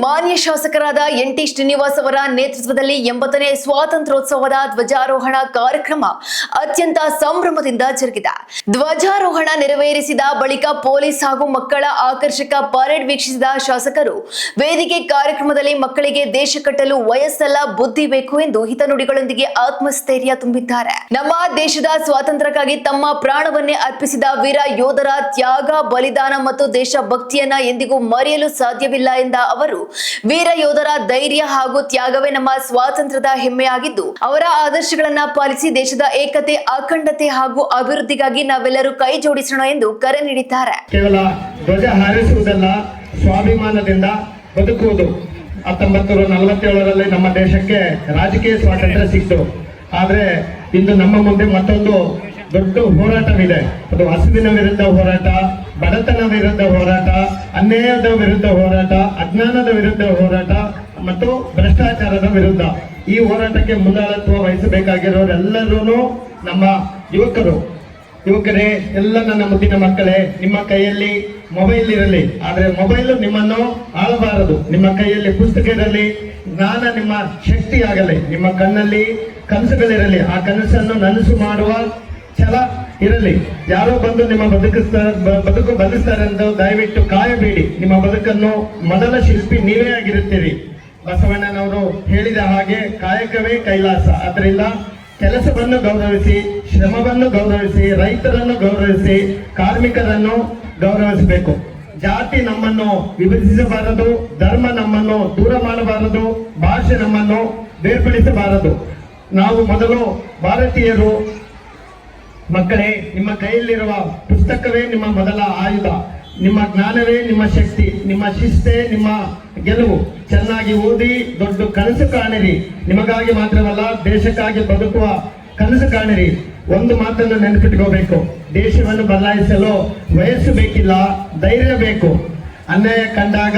ಮಾನ್ಯ ಶಾಸಕರಾದ ಎನ್.ಟಿ. ಶ್ರೀನಿವಾಸ್ ಅವರ ನೇತೃತ್ವದಲ್ಲಿ 80ನೇ ಸ್ವಾತಂತ್ರ್ಯೋತ್ಸವದ ಧ್ವಜಾರೋಹಣ ಕಾರ್ಯಕ್ರಮ ಅತ್ಯಂತ ಸಂಭ್ರಮದಿಂದ ಜರುಗಿದೆ. ಧ್ವಜಾರೋಹಣ ನೆರವೇರಿಸಿದ ಬಳಿಕ ಪೊಲೀಸ್ ಹಾಗೂ ಮಕ್ಕಳ ಆಕರ್ಷಕ ಪರೇಡ್ ವೀಕ್ಷಿಸಿದ ಶಾಸಕರು ವೇದಿಕೆ ಕಾರ್ಯಕ್ರಮದಲ್ಲಿ ಮಕ್ಕಳಿಗೆ ದೇಶ ಕಟ್ಟಲು ವಯಸ್ಸಲ್ಲ ಬುದ್ಧಿ ಬೇಕು ಎಂದು ಹಿತನುಡಿಗಳೊಂದಿಗೆ ಆತ್ಮಸ್ಥೈರ್ಯ ತುಂಬಿದ್ದಾರೆ. ನಮ್ಮ ದೇಶದ ಸ್ವಾತಂತ್ರ್ಯಕ್ಕಾಗಿ ತಮ್ಮ ಪ್ರಾಣವನ್ನೇ ಅರ್ಪಿಸಿದ ವೀರ ಯೋಧರ ತ್ಯಾಗ, ಬಲಿದಾನ ಮತ್ತು ದೇಶಭಕ್ತಿಯನ್ನ ಎಂದಿಗೂ ಮರೆಯಲು ಸಾಧ್ಯವಿಲ್ಲ ಎಂದ ಅವರು, ವೀರ ಯೋಧರ ಧೈರ್ಯ ಹಾಗೂ ತ್ಯಾಗವೇ ನಮ್ಮ ಸ್ವಾತಂತ್ರ್ಯದ ಹೆಮ್ಮೆಯಾಗಿದ್ದು, ಅವರ ಆದರ್ಶಗಳನ್ನ ಪಾಲಿಸಿ ದೇಶದ ಏಕತೆ, ಅಖಂಡತೆ ಹಾಗೂ ಅಭಿವೃದ್ಧಿಗಾಗಿ ನಾವೆಲ್ಲರೂ ಕೈ ಜೋಡಿಸೋಣ ಎಂದು ಕರೆ ನೀಡಿದ್ದಾರೆ. ಕೇವಲ ಧ್ವಜ ಹಾರಿಸುವುದಲ್ಲ, ಸ್ವಾಭಿಮಾನದಿಂದ ಬದುಕುವುದು. 1947ರಲ್ಲಿ ನಮ್ಮ ದೇಶಕ್ಕೆ ರಾಜಕೀಯ ಸ್ವಾತಂತ್ರ್ಯ ಸಿಕ್ತು. ಆದ್ರೆ ಇಂದು ನಮ್ಮ ಮುಂದೆ ಮತ್ತೊಂದು ದೊಡ್ಡ ಹೋರಾಟವಿದೆ. ಅದು ಹಸಿವಿನ ವಿರುದ್ಧ ಹೋರಾಟ, ಬಡತನ ವಿರುದ್ಧ ಹೋರಾಟ, ಅನ್ಯಾಯದ ವಿರುದ್ಧ ಹೋರಾಟ, ಅಜ್ಞಾನದ ವಿರುದ್ಧ ಹೋರಾಟ ಮತ್ತು ಭ್ರಷ್ಟಾಚಾರದ ವಿರುದ್ಧ. ಈ ಹೋರಾಟಕ್ಕೆ ಮುಂದಾಳತ್ವ ವಹಿಸಬೇಕಾಗಿರೋರೆಲ್ಲರೂ ನಮ್ಮ ಯುವಕರೇ, ಎಲ್ಲ ನನ್ನ ಮುದ್ದಿನ ಮಕ್ಕಳೇ, ನಿಮ್ಮ ಕೈಯಲ್ಲಿ ಮೊಬೈಲ್ ಇರಲಿ, ಆದ್ರೆ ಮೊಬೈಲ್ ನಿಮ್ಮನ್ನು ಆಳಬಾರದು. ನಿಮ್ಮ ಕೈಯಲ್ಲಿ ಪುಸ್ತಕ ಇರಲಿ, ಜ್ಞಾನ ನಿಮ್ಮ ಶಕ್ತಿ ಆಗಲಿ. ನಿಮ್ಮ ಕಣ್ಣಲ್ಲಿ ಕನಸುಗಳಿರಲಿ, ಆ ಕನಸನ್ನು ನನಸು ಮಾಡುವ ಛಲ ಇರಲಿ. ಯಾರೋ ಬಂದು ನಿಮ್ಮ ಬದುಕು ಬದಲಿಸ್ತಾರೆ ಎಂದು ದಯವಿಟ್ಟು ಕಾಯಬೇಡಿ. ನಿಮ್ಮ ಬದುಕನ್ನು ಮೊದಲ ಶಿಲ್ಪಿ ನೀವೇ ಆಗಿರುತ್ತೀರಿ. ಬಸವಣ್ಣನವರು ಹೇಳಿದ ಹಾಗೆ ಕಾಯಕವೇ ಕೈಲಾಸ. ಅದರಿಂದ ಕೆಲಸವನ್ನು ಗೌರವಿಸಿ, ಶ್ರಮವನ್ನು ಗೌರವಿಸಿ, ರೈತರನ್ನು ಗೌರವಿಸಿ, ಕಾರ್ಮಿಕರನ್ನು ಗೌರವಿಸಬೇಕು. ಜಾತಿ ನಮ್ಮನ್ನು ವಿಭಜಿಸಬಾರದು, ಧರ್ಮ ನಮ್ಮನ್ನು ದೂರ ಮಾಡಬಾರದು, ಭಾಷೆ ನಮ್ಮನ್ನು ಬೇರ್ಪಡಿಸಬಾರದು. ನಾವು ಮೊದಲು ಭಾರತೀಯರು. ಮಕ್ಕಳೇ, ನಿಮ್ಮ ಕೈಯಲ್ಲಿರುವ ಪುಸ್ತಕವೇ ನಿಮ್ಮ ಮೊದಲ ಆಯುಧ. ನಿಮ್ಮ ಜ್ಞಾನವೇ ನಿಮ್ಮ ಶಕ್ತಿ, ನಿಮ್ಮ ಶಿಸ್ತೇ ನಿಮ್ಮ ಗೆಲುವು. ಚೆನ್ನಾಗಿ ಓದಿ ದೊಡ್ಡ ಕನಸು ಕಾಣಿರಿ. ನಿಮಗಾಗಿ ಮಾತ್ರವಲ್ಲ, ದೇಶಕ್ಕಾಗಿ ಬದುಕುವ ಕನಸು ಕಾಣಿರಿ. ಒಂದು ಮಾತನ್ನು ನೆನಪಿಟ್ಕೋಬೇಕು, ದೇಶವನ್ನು ಬದಲಾಯಿಸಲು ವಯಸ್ಸು ಬೇಕಿಲ್ಲ, ಧೈರ್ಯ ಬೇಕು. ಅನ್ಯಾಯ ಕಂಡಾಗ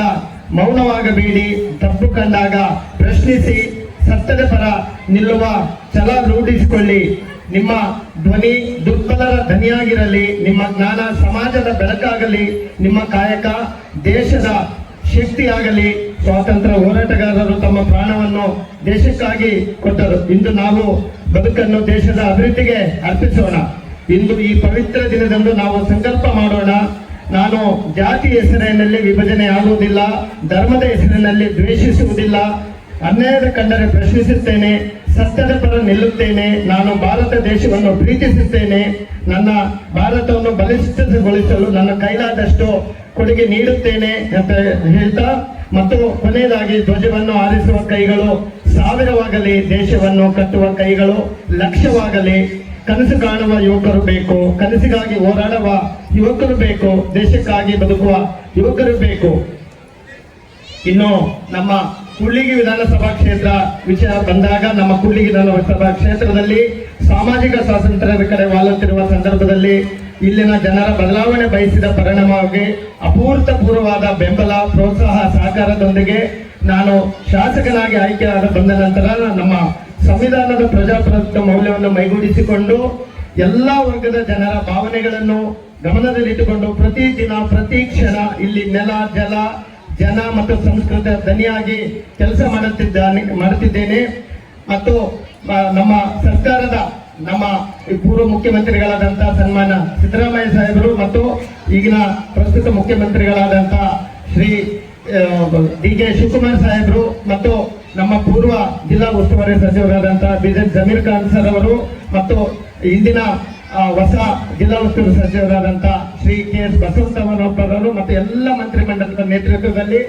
ಮೌನವಾಗಬೇಡಿ, ತಪ್ಪು ಕಂಡಾಗ ಪ್ರಶ್ನಿಸಿ, ಸತ್ಯದ ಪರ ನಿಲ್ಲುವ ಛಲ ರೂಢಿಸಿಕೊಳ್ಳಿ. ನಿಮ್ಮ ಧ್ವನಿ ದುರ್ಬಲರ ಧ್ವನಿಯಾಗಿರಲಿ, ನಿಮ್ಮ ಜ್ಞಾನ ಸಮಾಜದ ಬೆಳಕಾಗಲಿ, ನಿಮ್ಮ ಕಾಯಕ ದೇಶದ ಶಕ್ತಿಯಾಗಲಿ. ಸ್ವಾತಂತ್ರ್ಯ ಹೋರಾಟಗಾರರು ತಮ್ಮ ಪ್ರಾಣವನ್ನು ದೇಶಕ್ಕಾಗಿ ಕೊಟ್ಟರು. ಇಂದು ನಾವು ಬದುಕನ್ನು ದೇಶದ ಅಭಿವೃದ್ಧಿಗೆ ಅರ್ಪಿಸೋಣ. ಇಂದು ಈ ಪವಿತ್ರ ದಿನದಂದು ನಾವು ಸಂಕಲ್ಪ ಮಾಡೋಣ. ನಾನು ಜಾತಿ ಹೆಸರಿನಲ್ಲಿ ವಿಭಜನೆ ಆಗುವುದಿಲ್ಲ, ಧರ್ಮದ ಹೆಸರಿನಲ್ಲಿ ದ್ವೇಷಿಸುವುದಿಲ್ಲ, ಅನ್ಯಾಯದ ಕಂಡರೆ ಪ್ರಶ್ನಿಸುತ್ತೇನೆ, ಸತ್ಯದ ಪರ ನಿಲ್ಲುತ್ತೇನೆ. ನಾನು ಭಾರತ ದೇಶವನ್ನು ಪ್ರೀತಿಸುತ್ತೇನೆ. ನನ್ನ ಭಾರತವನ್ನು ಬಲಿಷ್ಠಗೊಳಿಸಲು ನನ್ನ ಕೈಲಾದಷ್ಟು ಕೊಡುಗೆ ನೀಡುತ್ತೇನೆ ಅಂತ ಹೇಳ್ತಾ, ಮತ್ತು ಕೊನೆಯದಾಗಿ ಧ್ವಜವನ್ನು ಹಾರಿಸುವ ಕೈಗಳು 1000ವಾಗಲಿ, ದೇಶವನ್ನು ಕಟ್ಟುವ ಕೈಗಳು 1,00,000ವಾಗಲಿ. ಕನಸು ಕಾಣುವ ಯುವಕರು ಬೇಕು, ಕನಸಿಗಾಗಿ ಹೋರಾಡುವ ಯುವಕರು ಬೇಕು, ದೇಶಕ್ಕಾಗಿ ಬದುಕುವ ಯುವಕರು ಬೇಕು. ಇನ್ನು ನಮ್ಮ ಕೂಡ್ಲಿಗಿ ವಿಧಾನಸಭಾ ಕ್ಷೇತ್ರ ವಿಷಯ ಬಂದಾಗ, ನಮ್ಮ ಕೂಡ್ಲಿಗಿ ವಿಧಾನಸಭಾ ಕ್ಷೇತ್ರದಲ್ಲಿ ಸಾಮಾಜಿಕ ಸ್ವಾತಂತ್ರ್ಯದ ಕಡೆ ವಾಲುತ್ತಿರುವ ಸಂದರ್ಭದಲ್ಲಿ ಇಲ್ಲಿನ ಜನರ ಬದಲಾವಣೆ ಬಯಸಿದ ಪರಿಣಾಮವಾಗಿ ಅಭೂತಪೂರ್ವವಾದ ಬೆಂಬಲ, ಪ್ರೋತ್ಸಾಹ, ಸಹಕಾರದೊಂದಿಗೆ ನಾನು ಶಾಸಕನಾಗಿ ಆಯ್ಕೆಯಾದ ಬಂದ ನಂತರ ನಮ್ಮ ಸಂವಿಧಾನದ ಪ್ರಜಾಪ್ರಭುತ್ವ ಮೌಲ್ಯವನ್ನು ಮೈಗೂಡಿಸಿಕೊಂಡು ಎಲ್ಲ ವರ್ಗದ ಜನರ ಭಾವನೆಗಳನ್ನು ಗಮನದಲ್ಲಿಟ್ಟುಕೊಂಡು ಪ್ರತಿ ದಿನ, ಪ್ರತಿ ಕ್ಷಣ ಇಲ್ಲಿ ನೆಲ, ಜಲ, ಜನ ಮತ್ತು ಸಂಸ್ಕೃತ ಧನಿಯಾಗಿ ಕೆಲಸ ಮಾಡುತ್ತಿದ್ದೇನೆ. ಮತ್ತು ನಮ್ಮ ಸರ್ಕಾರದ ನಮ್ಮ ಪೂರ್ವ ಮುಖ್ಯಮಂತ್ರಿಗಳಾದಂತಹ ಸನ್ಮಾನ್ಯ ಸಿದ್ದರಾಮಯ್ಯ ಸಾಹೇಬರು ಮತ್ತು ಈಗಿನ ಪ್ರಸ್ತುತ ಮುಖ್ಯಮಂತ್ರಿಗಳಾದಂತಹ ಶ್ರೀ ಡಿ.ಕೆ. ಶಿವಕುಮಾರ್ ಸಾಹೇಬರು ಮತ್ತು ನಮ್ಮ ಪೂರ್ವ ಜಿಲ್ಲಾ ಉಸ್ತುವಾರಿ ಸಚಿವರಾದಂತಹ ಬಿ.ಜೆ. ಜಮೀರ್ ಖಾನ್ ಸರ್ ಅವರು ಮತ್ತು ಇಂದಿನ ಹೊಸ ಜಿಲ್ಲಾ ಉಸ್ತುವಾರಿ ಸಚಿವರಾದಂತಹ ಶ್ರೀ ಕೆ.ಎಸ್. ಬಸವರಾಜರವರು ಮತ್ತು ಎಲ್ಲ ಮಂತ್ರಿಮಂಡಲದ ನೇತೃತ್ವದಲ್ಲಿ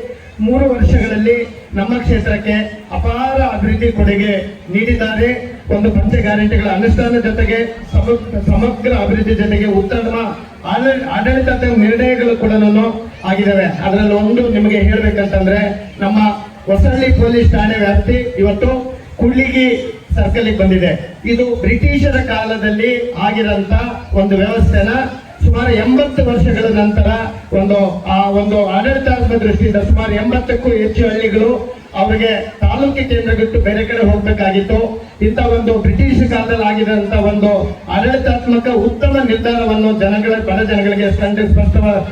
3 ವರ್ಷಗಳಲ್ಲಿ ನಮ್ಮ ಕ್ಷೇತ್ರಕ್ಕೆ ಅಪಾರ ಅಭಿವೃದ್ಧಿ ಕೊಡುಗೆ ನೀಡಿದ್ದಾರೆ. ಒಂದು ಪಂಚ ಗ್ಯಾರಂಟಿಗಳ ಅನುಷ್ಠಾನ ಜೊತೆಗೆ ಸಮಗ್ರ ಅಭಿವೃದ್ಧಿ ಜೊತೆಗೆ ಉತ್ತಮ ಆಡಳಿತ ನಿರ್ಣಯಗಳು ಕೂಡ ಆಗಿದ್ದಾವೆ. ಅದರಲ್ಲಿ ಒಂದು ನಿಮಗೆ ಹೇಳ್ಬೇಕಂತಂದ್ರೆ, ನಮ್ಮ ಹೊಸಳ್ಳಿ ಪೊಲೀಸ್ ಠಾಣೆ ವ್ಯಾಪ್ತಿ ಇವತ್ತು ಕೂಡ್ಲಿಗಿ ಸರ್ಕಲ್ ಬಂದಿದೆ. ಇದು ಬ್ರಿಟಿಷರ ಕಾಲದಲ್ಲಿ ಆಗಿರಂತ ಒಂದು ವ್ಯವಸ್ಥೆನ ಸುಮಾರು 80 ವರ್ಷಗಳ ನಂತರ ಒಂದು ಆಡಳಿತಾತ್ಮಕ ದೃಷ್ಟಿಯಿಂದ ಸುಮಾರು 80ಕ್ಕೂ ಹೆಚ್ಚು ಹಳ್ಳಿಗಳು ಅವರಿಗೆ ತಾಲೂಕು ಕೇಂದ್ರ ಬಿಟ್ಟು ಬೇರೆ ಕಡೆ ಹೋಗ್ಬೇಕಾಗಿತ್ತು. ಇಂಥ ಒಂದು ಬ್ರಿಟಿಷ್ ಕಾಲದಲ್ಲಿ ಆಗಿದಂತ ಒಂದು ಆಡಳಿತಾತ್ಮಕ ಉತ್ತಮ ನಿರ್ಧಾರವನ್ನು ಬಡ ಜನಗಳಿಗೆ ಸ್ಪಷ್ಟವಾದ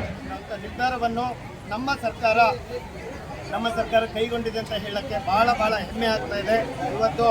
ನಿರ್ಧಾರವನ್ನು ನಮ್ಮ ಸರ್ಕಾರ ನಮ್ಮ ಸರ್ಕಾರ ಕೈಗೊಂಡಿದೆ ಅಂತ ಹೇಳಕ್ಕೆ ಬಹಳ ಹೆಮ್ಮೆ ಆಗ್ತಾ ಇದೆ. ಇವತ್ತು